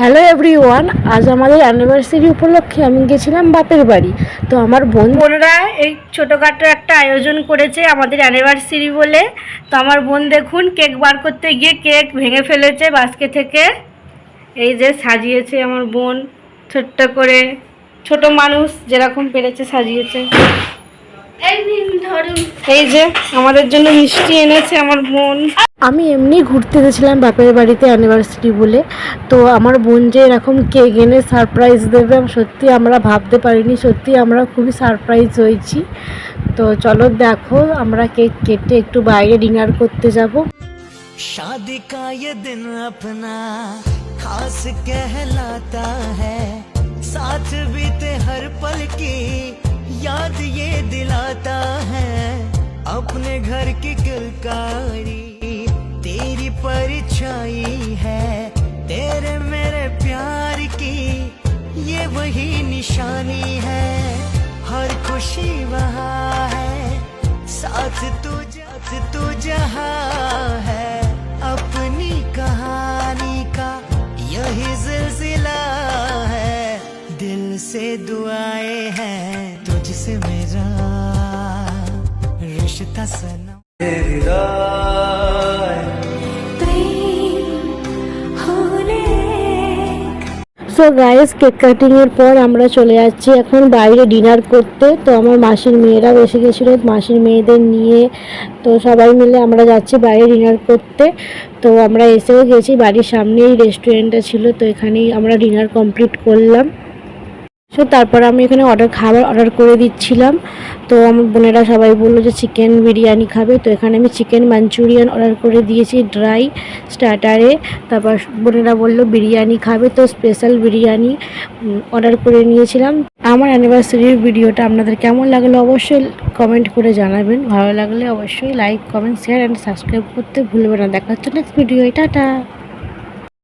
Hello everyone, আজ আমাদের anniversary উপলক্ষে আমি গেছিলাম বাপের বাড়ি। তো আমার বোনরা এই ছোটোখাটো একটা আয়োজন করেছে আমাদের অ্যানিভার্সারি বলে। তো আমার বোন দেখুন কেক বার করতে গিয়ে কেক ভেঙে ফেলেছে বাস্কে থেকে। এই যে সাজিয়েছে আমার বোন ছোট্ট করে, ছোট মানুষ যেরকম পেরেছে সাজিয়েছে। এই যে আমাদের জন্য মিষ্টি এনেছে আমার বোন। আমি এমনি ঘুরতে গেছিলাম বাপের বাড়িতে অ্যানিভার্সারি বলে। তো আমার বোন যে এরকম কেক এনে সারপ্রাইজ দেবে সত্যি আমরা ভাবতে পারিনি, সত্যি আমরা খুবই সারপ্রাইজ হয়েছি। তো চলো দেখো, আমরা কেক কেটে একটু বাইরে ডিনার করতে যাব। शादी का ये दिन अपना खास कहलाता है, साथ बीते हर पल की याद ये दिलाता है। अपने घर की किलकारी तेरी परछाई है, तेरे मेरे प्यार की ये वही निशानी है। हर खुशी वहाँ है, साथ तू जहाँ है। अपनी कहानी का यही सिलसिला है, दिल से दुआएं हैं तुझसे मेरा रिश्ता सनम। সো গাইস, কেক কাটিংয়ের পর আমরা চলে যাচ্ছি এখন বাইরে ডিনার করতে। তো আমার মাসির মেয়েরাও এসে গেছিলো, মাসির মেয়েদের নিয়ে। তো সবাই মিলে আমরা যাচ্ছি বাইরে ডিনার করতে। তো আমরা এসেও গেছি, বাড়ির সামনেই রেস্টুরেন্টটা ছিল, তো এখানেই আমরা ডিনার কমপ্লিট করলাম। সো তারপর আমি এখানে খাবার অর্ডার করে দিচ্ছিলাম। তো আমার বোনেরা সবাই বললো যে চিকেন বিরিয়ানি খাবে, তো এখানে আমি চিকেন মাঞ্চুরিয়ান অর্ডার করে দিয়েছি ড্রাই স্টার্টারে। তারপর বোনেরা বললো বিরিয়ানি খাবে, তো স্পেশাল বিরিয়ানি অর্ডার করে নিয়েছিলাম। আমার অ্যানিভার্সারির ভিডিওটা আপনাদের কেমন লাগলো অবশ্যই কমেন্ট করে জানাবেন। ভালো লাগলে অবশ্যই like, comment, share and subscribe করতে ভুলবেন না। দেখা হচ্ছে নেক্সট ভিডিও। টাটা।